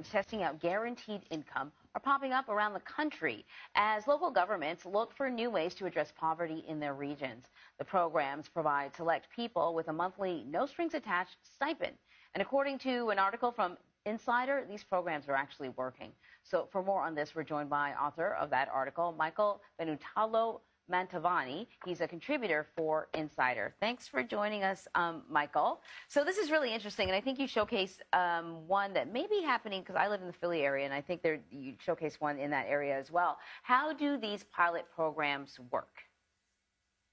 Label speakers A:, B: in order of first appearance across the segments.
A: programs testing out guaranteed income are popping up around the country as local governments look for new ways to address poverty in their regions. The programs provide select people with a monthly, no strings attached stipend. And according to an article from Insider, these programs are actually working. So for more on this, we're joined by author of that article, Michael Benutalo Mantovani. He's a contributor for Insider. Thanks for joining us, Michael. So this is really interesting, and I think you showcase one that may be happening, because I live in the Philly area, and I think you showcase one in that area as well. How do these pilot programs work?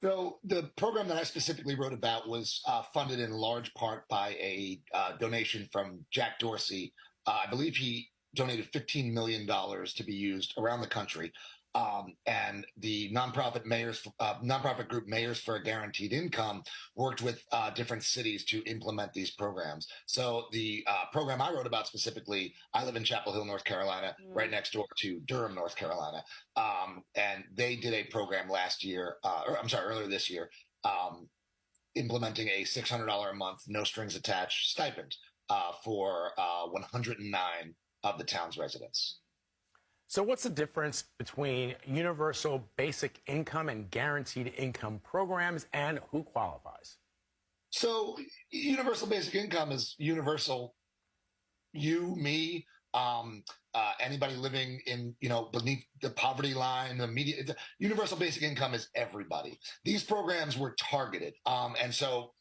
B: So the program that I specifically wrote about was funded in large part by a donation from Jack Dorsey. I believe he donated $15 million to be used around the country. And the nonprofit group Mayors for a Guaranteed Income worked with different cities to implement these programs. So the program I wrote about specifically, I live in Chapel Hill, North Carolina, right next door to Durham, North Carolina. And they did a program earlier this year, implementing a $600 a month, no strings attached stipend for 109 of the town's residents.
C: So what's the difference between universal basic income and guaranteed income programs, and who qualifies?
B: So universal basic income is universal. You, me, anybody living in, beneath the poverty line, universal basic income is everybody. These programs were targeted. And so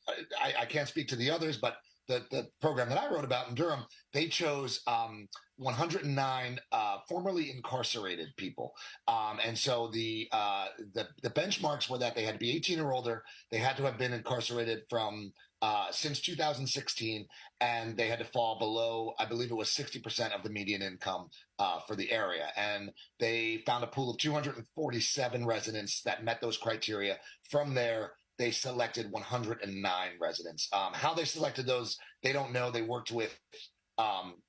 B: I can't speak to the others, but the program that I wrote about in Durham, they chose 109 formerly incarcerated people. And so the benchmarks were that they had to be 18 or older, they had to have been incarcerated from since 2016, and they had to fall below, I believe it was 60% of the median income for the area. And they found a pool of 247 residents that met those criteria. From there, they selected 109 residents. How they selected those, they don't know. They worked with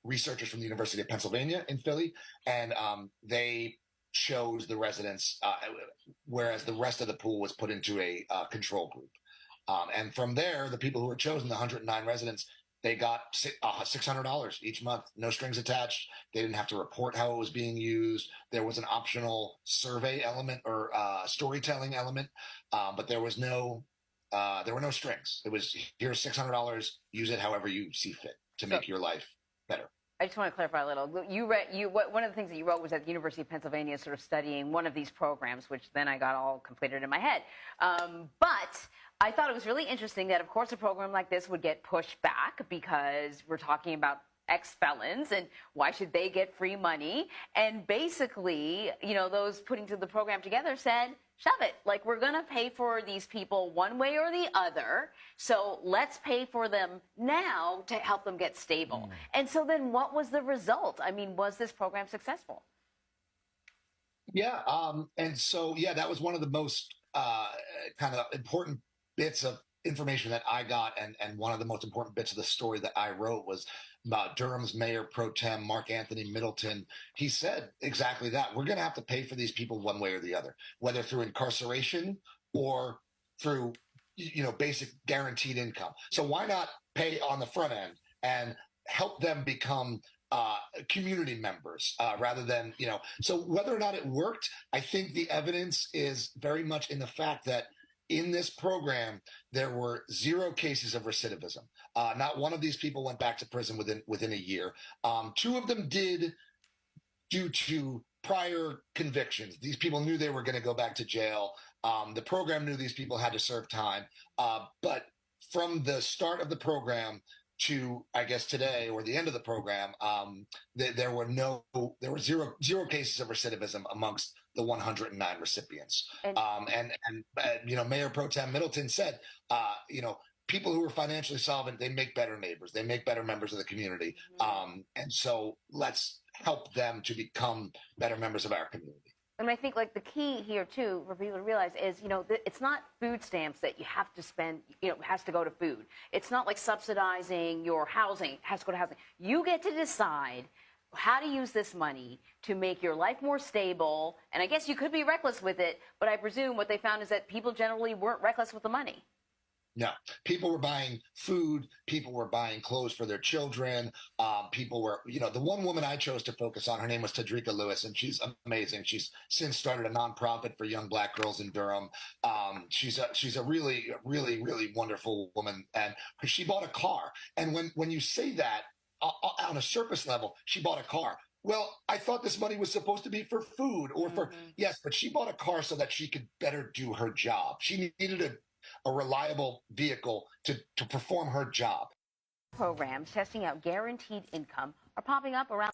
B: researchers from the University of Pennsylvania in Philly, and they chose the residents, whereas the rest of the pool was put into a control group. And from there, the people who were chosen, the 109 residents, they got $600 each month, no strings attached. They didn't have to report how it was being used. There was an optional survey element or storytelling element, but there were no strings. It was, here's $600, use it however you see fit to make your life better.
A: I just want to clarify a little. One of the things that you wrote was that the University of Pennsylvania is sort of studying one of these programs, which then I got all completed in my head. But I thought it was really interesting that, of course, a program like this would get pushed back because we're talking about ex-felons, and why should they get free money? And basically, those putting the program together said, shove it. Like, we're going to pay for these people one way or the other, so let's pay for them now to help them get stable. And so then what was the result? I mean, was this program successful?
B: Yeah, and so, that was one of the most kind of important bits of information that I got, and one of the most important bits of the story that I wrote was about Durham's Mayor Pro Tem, Mark Anthony Middleton. He said exactly that. We're going to have to pay for these people one way or the other, whether through incarceration or through, basic guaranteed income. So why not pay on the front end and help them become community members rather than, so whether or not it worked, I think the evidence is very much in the fact that in this program, there were 0 cases of recidivism. Not one of these people went back to prison within a year. 2 of them did due to prior convictions. These people knew they were going to go back to jail. The program knew these people had to serve time. But from the start of the program to, I guess, today or the end of the program, there were 0 cases of recidivism amongst the 109 recipients. And Mayor Pro Tem Middleton said, people who are financially solvent, they make better neighbors, they make better members of the community. And so let's help them to become better members of our community.
A: And I think, the key here, too, for people to realize is, it's not food stamps that you have to spend, has to go to food. It's not like subsidizing your housing, it has to go to housing. You get to decide how to use this money to make your life more stable. And I guess you could be reckless with it, but I presume what they found is that people generally weren't reckless with the money.
B: No, people were buying food. People were buying clothes for their children. People were, the one woman I chose to focus on, her name was Tadrika Lewis, and she's amazing. She's since started a nonprofit for young Black girls in Durham. She's a really, really, really wonderful woman, and she bought a car. And when you say that on a surface level, she bought a car. Well, I thought this money was supposed to be for food or yes, but she bought a car so that she could better do her job. She needed a reliable vehicle to perform her job.
A: Programs testing out guaranteed income are popping up around